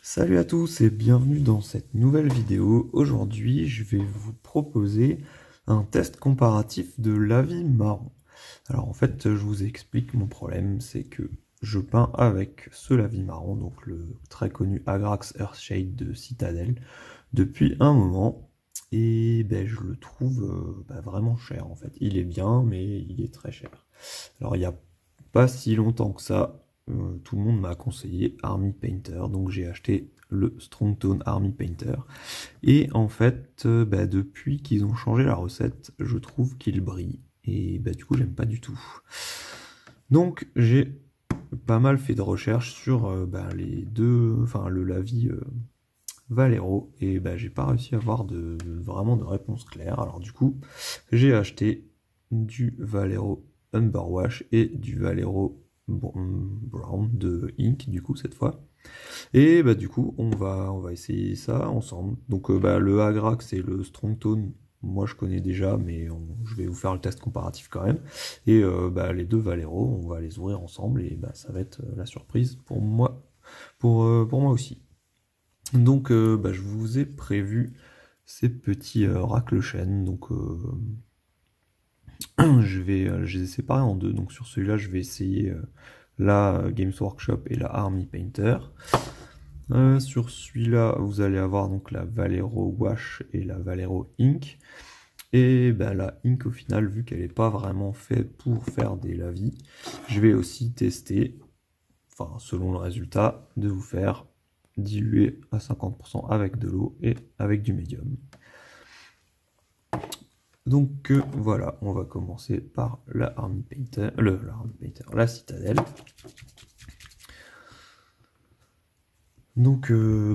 Salut à tous et bienvenue dans cette nouvelle vidéo. Aujourd'hui, je vais vous proposer un test comparatif de lavis marron. Alors en fait, je vous explique mon problème, c'est que je peins avec ce lavis marron, donc le très connu Agrax Earthshade de Citadel, depuis un moment. Et ben, je le trouve vraiment cher en fait. Il est bien, mais il est très cher. Alors il n'y a pas si longtemps que ça, tout le monde m'a conseillé Army Painter, donc j'ai acheté le Strong Tone Army Painter. Et en fait, depuis qu'ils ont changé la recette, je trouve qu'il brille. Et du coup, j'aime pas du tout. Donc j'ai pas mal fait de recherches sur les deux, enfin le lavis Valero, et j'ai pas réussi à avoir vraiment de réponse claire. Alors du coup, j'ai acheté du Valero Umberwash et du Valero Brown de Ink, du coup, cette fois. Et du coup, on va essayer ça ensemble. Donc le Agrax et le Strong Tone, moi je connais déjà, mais je vais vous faire le test comparatif quand même. Et les deux Valero, on va les ouvrir ensemble, et ça va être la surprise pour moi, pour moi aussi. Donc je vous ai prévu ces petits racles-chaînes. Donc je les ai séparés en deux. Donc sur celui-là, je vais essayer la Games Workshop et la Army Painter. Sur celui-là, vous allez avoir donc la Valero Wash et la Valero Ink. Et la Ink, au final, vu qu'elle n'est pas vraiment faite pour faire des lavis, je vais aussi tester, enfin selon le résultat, de vous faire diluer à 50% avec de l'eau et avec du médium. Donc voilà, on va commencer par la Army Painter, la Citadel. Donc je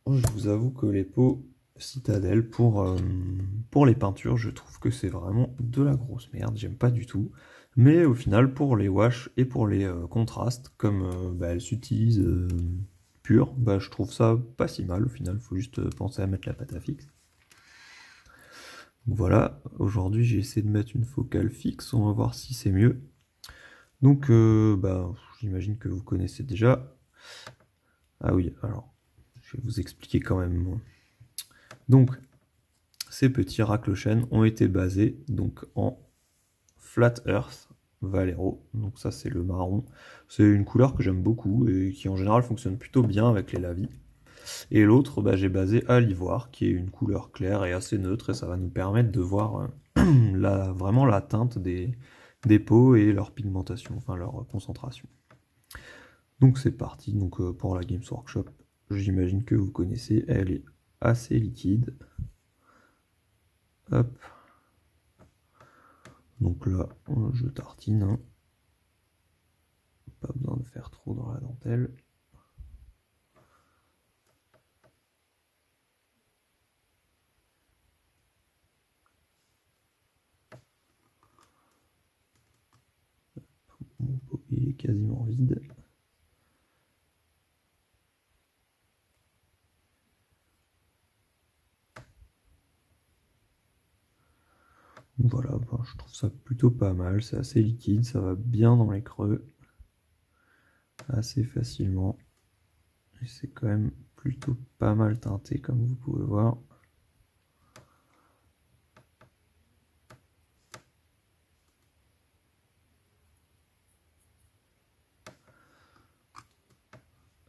vous avoue que les pots Citadel pour les peintures, je trouve que c'est vraiment de la grosse merde, j'aime pas du tout. Mais au final, pour les wash et pour les contrastes, comme elles s'utilisent pures, je trouve ça pas si mal. Au final, il faut juste penser à mettre la pâte à fixe. Donc voilà, aujourd'hui j'ai essayé de mettre une focale fixe, on va voir si c'est mieux. Donc j'imagine que vous connaissez déjà. Ah oui, alors je vais vous expliquer quand même. Donc ces petits racles-chaînes ont été basés donc en Flat Earth Valero. Donc ça c'est le marron. C'est une couleur que j'aime beaucoup et qui en général fonctionne plutôt bien avec les lavis. Et l'autre, j'ai basé à l'ivoire, qui est une couleur claire et assez neutre, et ça va nous permettre de voir vraiment la teinte des pots et leur pigmentation, enfin leur concentration. Donc c'est parti, donc pour la Games Workshop, j'imagine que vous connaissez, elle est assez liquide. Hop. Donc là, je tartine, hein. Pas besoin de faire trop dans la dentelle. Mon pot il est quasiment vide. Voilà, je trouve ça plutôt pas mal, c'est assez liquide, ça va bien dans les creux, assez facilement, et c'est quand même plutôt pas mal teinté comme vous pouvez voir.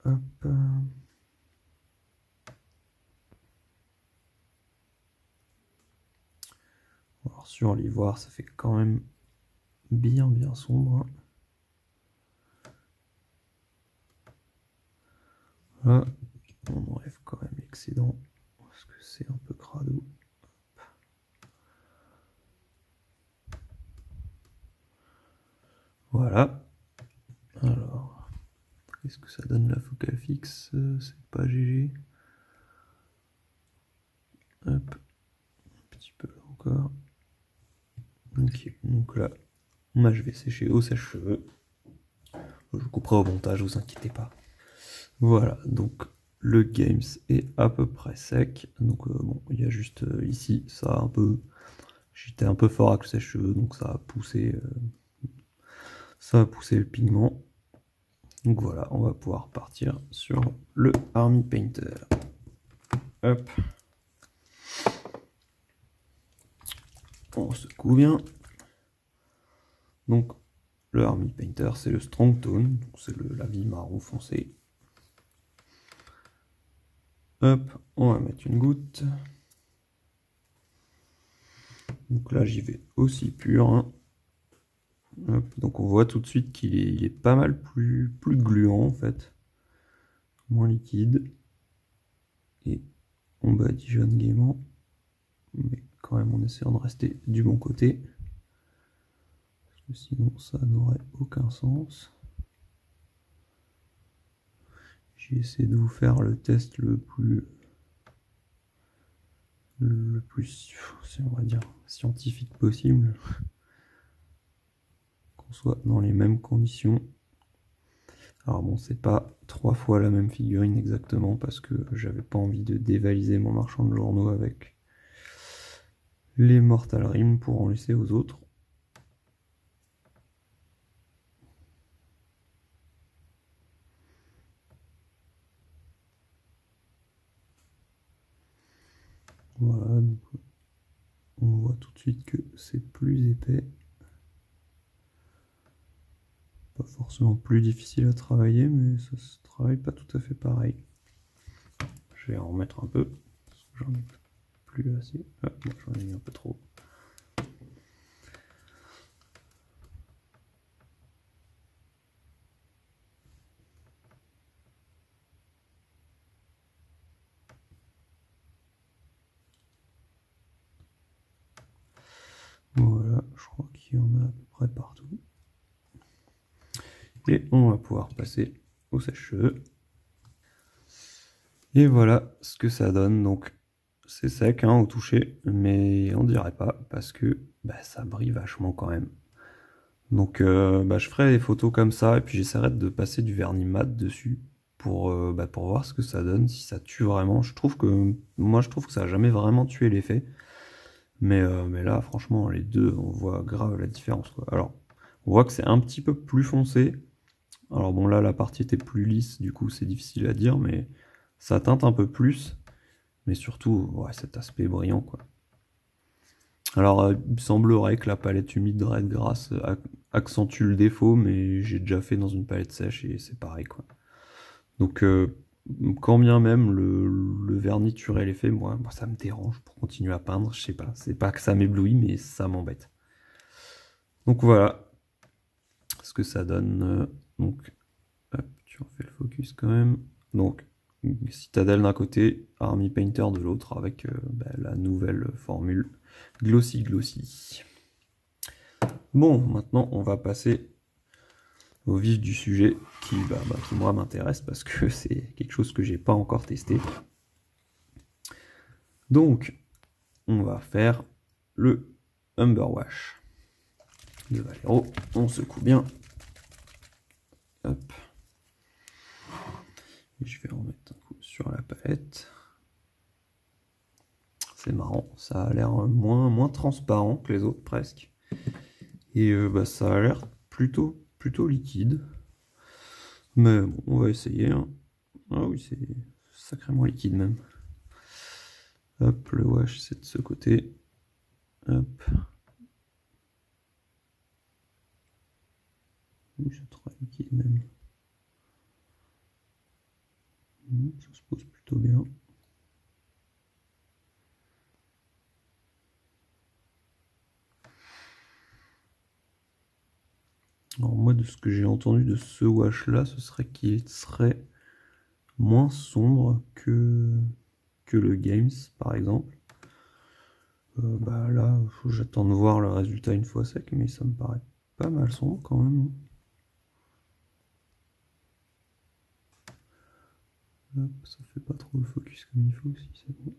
Hop. Alors sur l'ivoire, ça fait quand même bien sombre. Là, on enlève quand même l'excédent, parce que c'est un peu crado. Voilà. Alors, qu'est-ce que ça donne la focale fixe? C'est pas GG. Hop. Un petit peu encore. Ok, donc là, moi je vais sécher au sèche-cheveux. Je couperai au montage, vous inquiétez pas. Voilà, donc le Games est à peu près sec. Donc bon, il y a juste ici, ça a un peu... J'étais un peu fort avec le sèche-cheveux, donc ça a poussé le pigment. Donc voilà, on va pouvoir partir sur le Army Painter. Hop. On secoue bien. Donc le Army Painter, c'est le Strong Tone, c'est la vie marron foncé. Hop, on va mettre une goutte. Donc là, j'y vais aussi pur. Hein. Hop, donc on voit tout de suite qu'il est pas mal plus gluant en fait. Moins liquide. Et on badigeonne gaiement. Mais quand même en essayant de rester du bon côté. Parce que sinon ça n'aurait aucun sens. J'ai essayé de vous faire le test le plus on va dire, scientifique possible. Qu'on soit dans les mêmes conditions. Alors bon, c'est pas 3 fois la même figurine exactement parce que j'avais pas envie de dévaliser mon marchand de journaux avec les Mortal Rim pour en laisser aux autres. Voilà, donc on voit tout de suite que c'est plus épais. Pas forcément plus difficile à travailler, mais ça se travaille pas tout à fait pareil. Je vais en remettre un peu, parce que j'en ai plus assez. Ah, bon, j'en ai mis un peu trop. Voilà, je crois qu'il y en a à peu près partout. Et on va pouvoir passer au sèche-cheveux. Et voilà ce que ça donne. Donc c'est sec hein, au toucher, mais on dirait pas parce que ça brille vachement quand même. Donc je ferai des photos comme ça et puis j'essaierai de passer du vernis mat dessus pour voir ce que ça donne, si ça tue vraiment. Moi je trouve que ça a jamais vraiment tué l'effet. Mais là franchement les deux on voit grave la différence quoi. Alors on voit que c'est un petit peu plus foncé. Alors bon là la partie était plus lisse, du coup c'est difficile à dire, mais ça teinte un peu plus. Mais surtout, ouais, cet aspect brillant quoi. Alors il semblerait que la palette humide Red Grass accentue le défaut, mais j'ai déjà fait dans une palette sèche et c'est pareil quoi. Donc quand bien même le vernis tuerait l'effet, moi ça me dérange pour continuer à peindre, je sais pas. C'est pas que ça m'éblouit, mais ça m'embête. Donc voilà ce que ça donne. Donc hop, tu en fais le focus quand même. Donc Citadel d'un côté, Army Painter de l'autre, avec la nouvelle formule Glossy Glossy. Bon, maintenant on va passer au vif du sujet qui moi m'intéresse parce que c'est quelque chose que j'ai pas encore testé. Donc on va faire le Umber Wash de Valero. On secoue bien. Hop. Et je vais en mettre un coup sur la palette. C'est marrant, ça a l'air moins transparent que les autres presque. Et ça a l'air plutôt liquide. Mais bon, on va essayer. Hein. Ah oui, c'est sacrément liquide même. Hop, le wash c'est de ce côté. Hop. Oui, c'est très liquide même. Ça se pose plutôt bien. Alors moi, de ce que j'ai entendu de ce wash là, ce serait qu'il serait moins sombre que le Games par exemple. Là, j'attends de voir le résultat une fois sec, mais ça me paraît pas mal sombre quand même. Hop, ça fait pas trop le focus comme il faut, si c'est bon.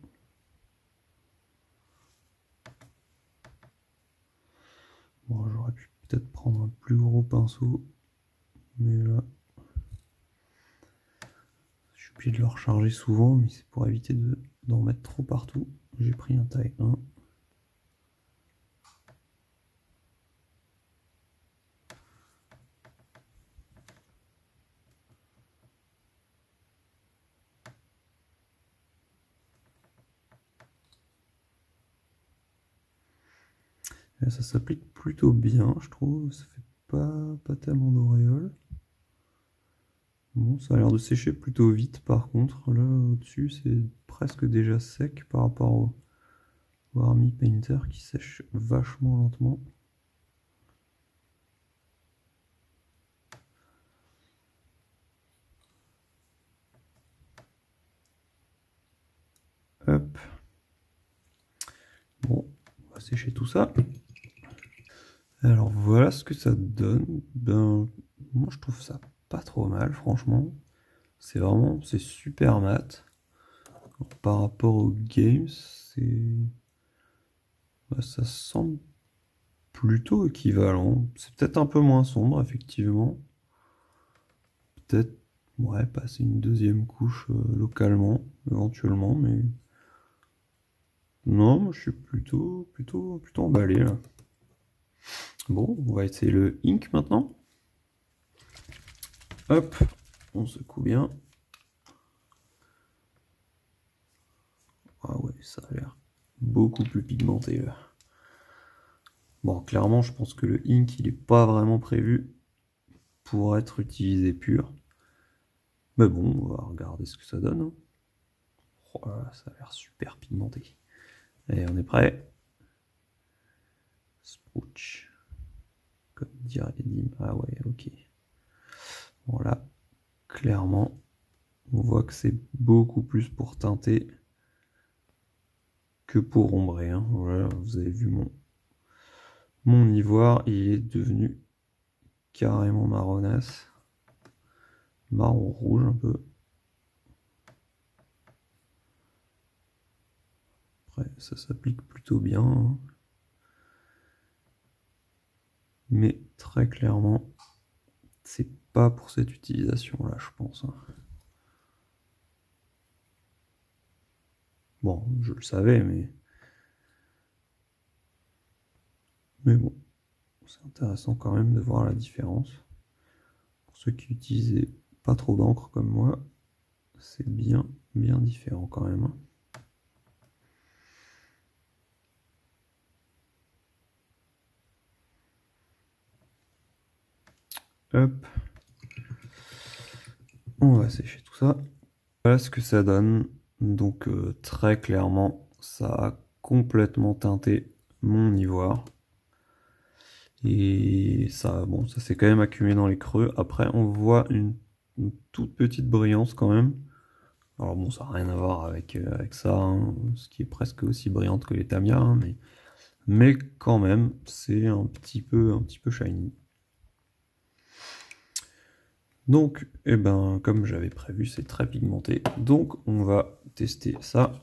Bon, j'aurais pu peut-être prendre un plus gros pinceau, mais là, je suis obligé de le recharger souvent, mais c'est pour éviter d'en mettre trop partout. J'ai pris un taille 1. Et ça s'applique plutôt bien, je trouve. Ça fait pas tellement d'auréoles. Bon, ça a l'air de sécher plutôt vite par contre. Là, au-dessus, c'est presque déjà sec par rapport au Army Painter qui sèche vachement lentement. Hop. Bon, on va sécher tout ça. Alors voilà ce que ça donne. Ben, moi je trouve ça pas trop mal, franchement. C'est super mat. Alors, par rapport aux games, ça semble plutôt équivalent. C'est peut-être un peu moins sombre, effectivement. Peut-être, ouais, passer une deuxième couche localement, éventuellement, mais non, moi je suis plutôt emballé là. Bon, on va essayer le ink maintenant. Hop, on secoue bien. Ah ouais, ça a l'air beaucoup plus pigmenté là. Bon, clairement, je pense que le ink, il est pas vraiment prévu pour être utilisé pur. Mais bon, on va regarder ce que ça donne. Hein. Oh là, ça a l'air super pigmenté. Allez, on est prêt. Sprouch. Comme dirait Dim. Ah ouais, ok. Voilà. Clairement, on voit que c'est beaucoup plus pour teinter que pour ombrer. Hein. Voilà, vous avez vu mon ivoire, il est devenu carrément marronasse. Marron rouge un peu. Après, ça s'applique plutôt bien. Hein. Mais très clairement, c'est pas pour cette utilisation là, je pense. Hein. Bon, je le savais, mais bon, c'est intéressant quand même de voir la différence. Pour ceux qui utilisaient pas trop d'encre comme moi, c'est bien différent quand même. Hein. Hop. On va sécher tout ça. Voilà ce que ça donne. Donc très clairement, ça a complètement teinté mon ivoire. Et ça, bon, ça s'est quand même accumulé dans les creux. Après, on voit une toute petite brillance quand même. Alors bon, ça n'a rien à voir avec ça, hein, ce qui est presque aussi brillante que les Tamiya, hein, mais quand même, c'est un petit peu shiny. Donc, eh ben, comme j'avais prévu, c'est très pigmenté. Donc, on va tester ça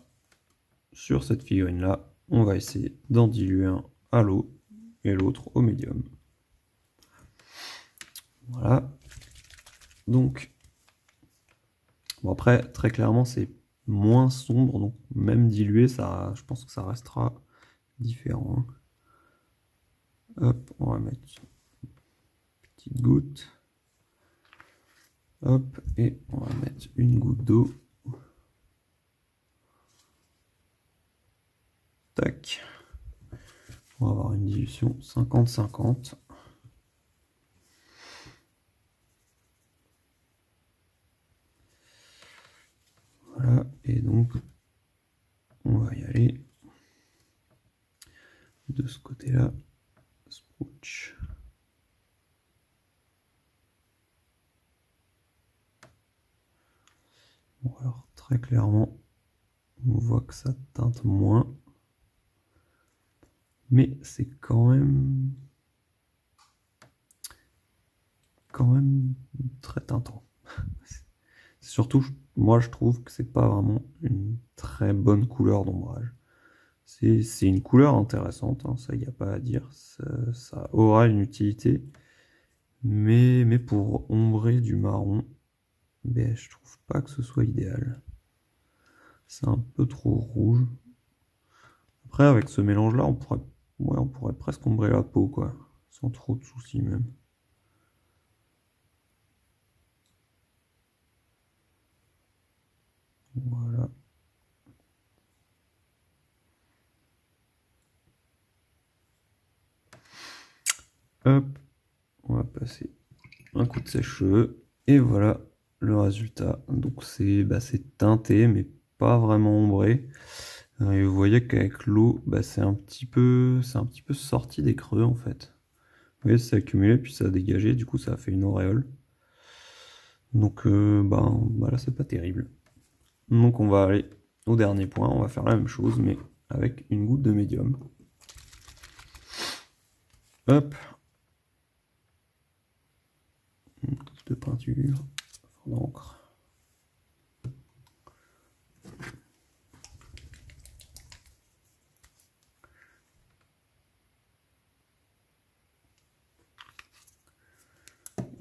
sur cette figurine-là. On va essayer d'en diluer un à l'eau et l'autre au médium. Voilà. Donc, bon après, très clairement, c'est moins sombre, donc même dilué, ça, je pense que ça restera différent. Hein. Hop, on va mettre une petite goutte. Hop, et on va mettre une goutte d'eau. Tac. On va avoir une dilution 50-50. Voilà, et donc on va y aller de ce côté-là. Sprouch. Bon, alors très clairement, on voit que ça teinte moins, mais c'est quand même très teintant. Surtout, moi je trouve que c'est pas vraiment une très bonne couleur d'ombrage. C'est une couleur intéressante, hein, ça y a pas à dire, ça aura une utilité, mais pour ombrer du marron, ben, je trouve pas que ce soit idéal. C'est un peu trop rouge. Après, avec ce mélange-là, on pourrait presque ombrer la peau, quoi, sans trop de soucis même. Voilà. Hop, on va passer un coup de sèche-cheveux. Et voilà le résultat. Donc c'est teinté, mais pas vraiment ombré. Et vous voyez qu'avec l'eau, c'est un petit peu sorti des creux en fait. Vous voyez, c'est accumulé, puis ça a dégagé, du coup ça a fait une auréole. Donc là c'est pas terrible. Donc on va aller au dernier point, on va faire la même chose, mais avec une goutte de médium. Hop. Une goutte de peinture, d'encre.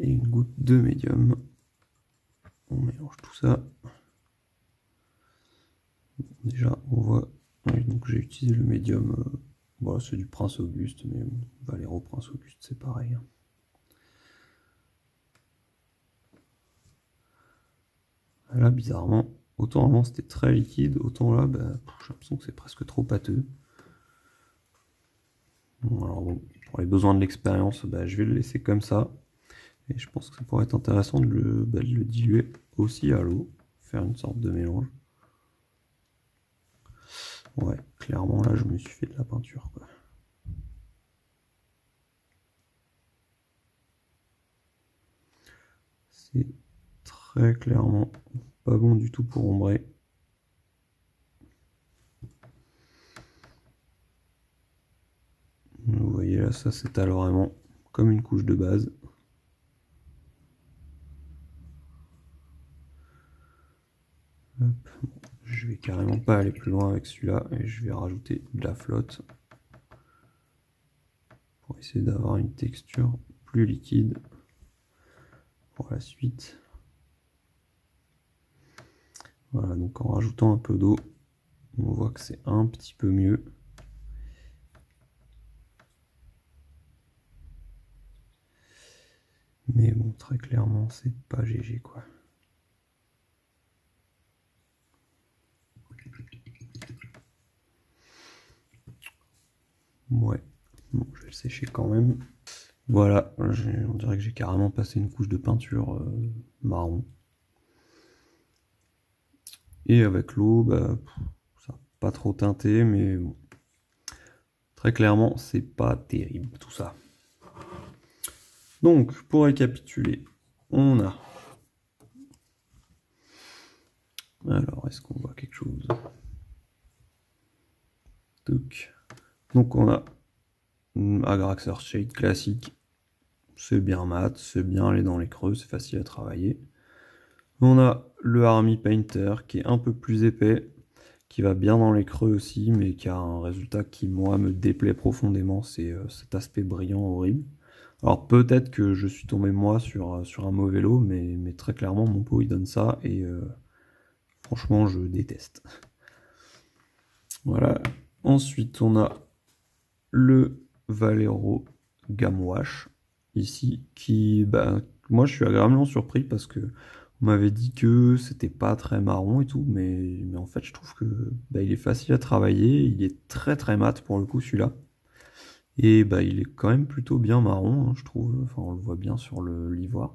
Et une goutte de médium. On mélange tout ça. Déjà, on voit. Donc j'ai utilisé le médium. Voilà, c'est du Prince Auguste, mais Valero Prince Auguste, c'est pareil. Là, bizarrement, autant avant c'était très liquide, autant là, j'ai l'impression que c'est presque trop pâteux. Bon, alors bon, pour les besoins de l'expérience, je vais le laisser comme ça. Et je pense que ça pourrait être intéressant de le diluer aussi à l'eau, faire une sorte de mélange. Ouais, clairement là je me suis fait de la peinture quoi. C'est très clairement pas bon du tout pour ombrer. Vous voyez là, ça s'étale vraiment comme une couche de base. Hop. Je vais carrément pas aller plus loin avec celui-là et je vais rajouter de la flotte pour essayer d'avoir une texture plus liquide pour la suite. Voilà, donc en rajoutant un peu d'eau, on voit que c'est un petit peu mieux. Mais bon, très clairement, c'est pas GG quoi. Ouais, bon, je vais le sécher quand même. Voilà, on dirait que j'ai carrément passé une couche de peinture marron. Et avec l'eau, ça n'a pas trop teinté, mais bon. Très clairement, c'est pas terrible tout ça. Donc, pour récapituler, on a... Alors, est-ce qu'on voit quelque chose? Donc, on a Agrax Shade classique. C'est bien mat, c'est bien aller dans les creux, c'est facile à travailler. On a le Army Painter qui est un peu plus épais, qui va bien dans les creux aussi, mais qui a un résultat qui, moi, me déplaît profondément, c'est cet aspect brillant horrible. Alors peut-être que je suis tombé moi sur un mauvais lot, mais très clairement mon pot il donne ça, et franchement je déteste. Voilà. Ensuite on a le Valero Gamme Wash, ici, qui, moi je suis agréablement surpris parce que on m'avait dit que c'était pas très marron et tout, mais en fait je trouve que il est facile à travailler, il est très très mat pour le coup celui-là. Et il est quand même plutôt bien marron, hein, je trouve, enfin on le voit bien sur l'ivoire.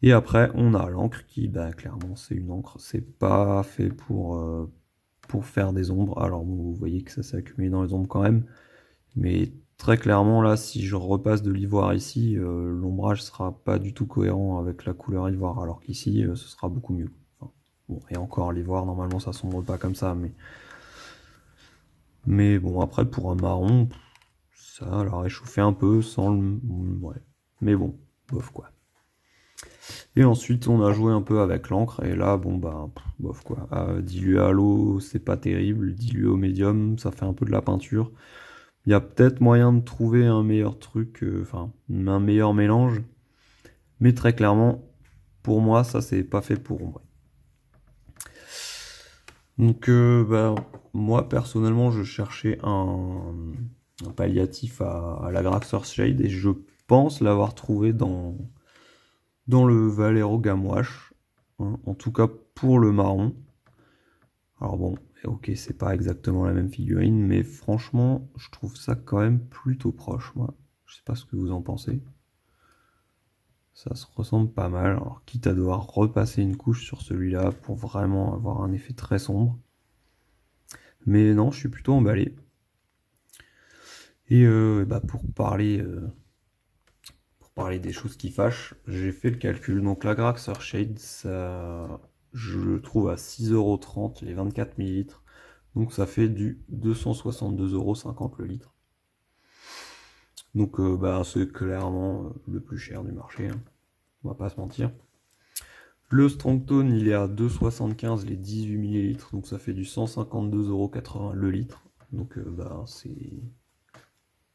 Et après on a l'encre qui, clairement c'est une encre, c'est pas fait pour faire des ombres. Alors bon, vous voyez que ça s'est accumulé dans les ombres quand même, mais très clairement là, si je repasse de l'ivoire ici, l'ombrage sera pas du tout cohérent avec la couleur ivoire, alors qu'ici ce sera beaucoup mieux. Enfin, bon, et encore l'ivoire normalement ça sombre pas comme ça, mais bon, après pour un marron, ça l'a réchauffé un peu sans le... Ouais, mais bon, bof quoi. Et ensuite on a joué un peu avec l'encre, et là bon bof quoi. Diluer à l'eau c'est pas terrible, diluer au médium ça fait un peu de la peinture. Il y a peut-être moyen de trouver un meilleur truc, enfin un meilleur mélange, mais très clairement pour moi ça c'est pas fait pour ombrer. Donc moi personnellement je cherchais un palliatif à la Graxer Shade, et je pense l'avoir trouvé dans le Valero Gamme Wash, hein, en tout cas pour le marron. Alors bon, ok, c'est pas exactement la même figurine, mais franchement, je trouve ça quand même plutôt proche, moi. Je sais pas ce que vous en pensez. Ça se ressemble pas mal, alors quitte à devoir repasser une couche sur celui-là pour vraiment avoir un effet très sombre. Mais non, je suis plutôt emballé. Et pour parler des choses qui fâchent, j'ai fait le calcul. Donc l'Agrax Earthshade, ça, je le trouve à 6,30 € les 24 ml. Donc ça fait du 262,50 € le litre. Donc c'est clairement le plus cher du marché, hein. On va pas se mentir. Le Strong Tone, il est à 2,75 les 18 ml, donc ça fait du 152,80 € le litre. Donc c'est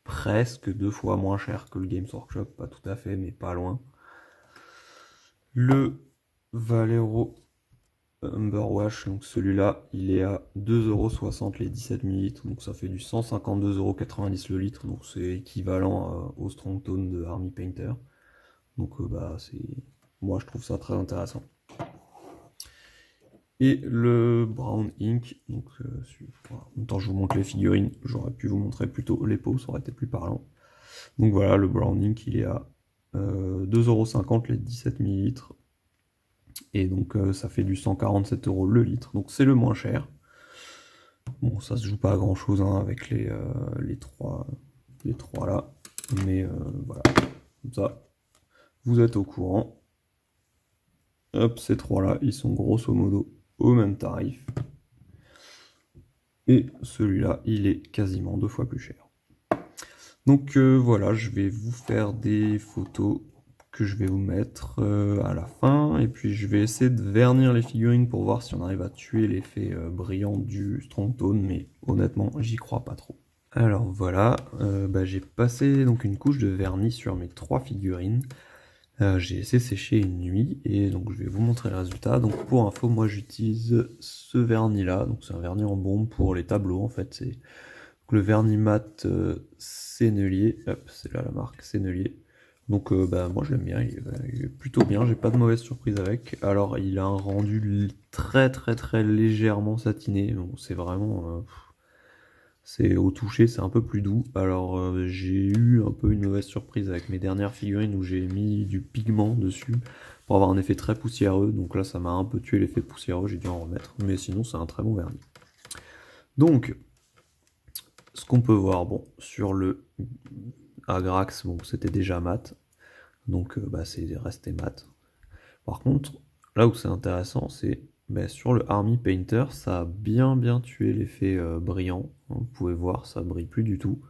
presque 2 fois moins cher que le Games Workshop, pas tout à fait, mais pas loin. Le Valero Humberwash, donc celui-là, il est à 2,60 € les 17 ml, donc ça fait du 152,90 € le litre, donc c'est équivalent au Strong Tone de Army Painter. Donc moi je trouve ça très intéressant. Et le Brown Ink, donc voilà. En même temps je vous montre les figurines, j'aurais pu vous montrer plutôt les pots, ça aurait été plus parlant. Donc voilà, le Brown Ink il est à 2,50 € les 17 ml. Et donc ça fait du 147 € le litre, donc c'est le moins cher. Bon, ça se joue pas à grand chose hein, avec les trois là, mais voilà, comme ça, vous êtes au courant. Hop, ces trois là, ils sont grosso modo au même tarif. Et celui-là, il est quasiment 2 fois plus cher. Donc voilà, je vais vous faire des photos que je vais vous mettre à la fin. Et puis je vais essayer de vernir les figurines pour voir si on arrive à tuer l'effet brillant du Strong Tone. Mais honnêtement, j'y crois pas trop. Alors voilà, j'ai passé donc une couche de vernis sur mes 3 figurines. J'ai laissé sécher une nuit et donc je vais vous montrer le résultat. Donc pour info, moi j'utilise ce vernis là, donc c'est un vernis en bombe pour les tableaux en fait. C'est le vernis mat Sennelier, hop, c'est là la marque Sennelier. Donc moi je l'aime bien, il est plutôt bien, j'ai pas de mauvaise surprise avec. Alors il a un rendu très très très légèrement satiné, bon, c'est vraiment... c'est au toucher, c'est un peu plus doux. Alors j'ai eu un peu une mauvaise surprise avec mes dernières figurines où j'ai mis du pigment dessus pour avoir un effet très poussiéreux. Donc là ça m'a un peu tué l'effet poussiéreux, j'ai dû en remettre. Mais sinon c'est un très bon vernis. Donc ce qu'on peut voir, bon, sur le Agrax, bon, c'était déjà mat. Donc c'est resté mat. Par contre, là où c'est intéressant, c'est sur le Army Painter, ça a bien tué l'effet brillant. Vous pouvez voir, ça brille plus du tout.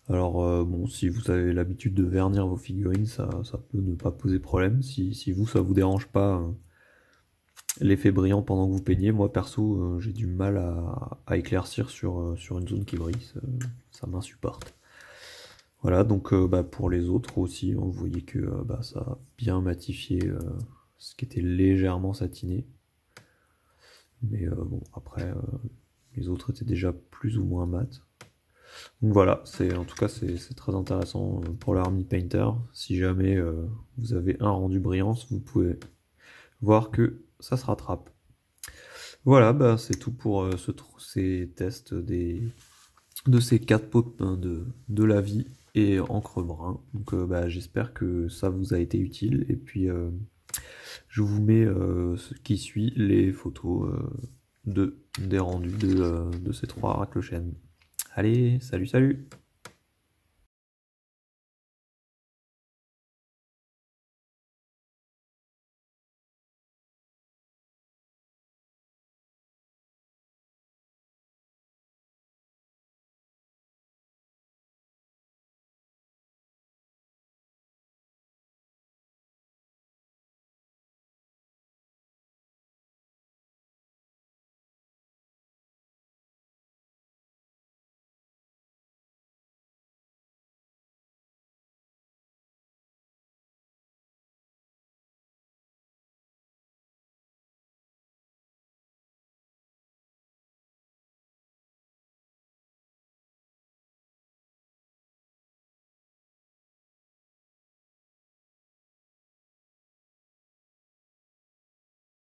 Alors bon, si vous avez l'habitude de vernir vos figurines, ça peut ne pas poser problème. Si vous, ça vous dérange pas l'effet brillant pendant que vous peignez, moi perso, j'ai du mal à éclaircir sur une zone qui brille, ça m'insupporte. Voilà, donc pour les autres aussi, vous voyez que ça a bien matifié ce qui était légèrement satiné. Mais bon, après, les autres étaient déjà plus ou moins mat. Donc voilà, en tout cas c'est très intéressant pour l'Army Painter. Si jamais vous avez un rendu brillant, vous pouvez voir que ça se rattrape. Voilà, c'est tout pour ces tests de ces 4 pots de la vie et encre brun. Donc j'espère que ça vous a été utile. Et puis je vous mets ce qui suit, les photos des rendus de ces 3 raclochènes. Allez, salut!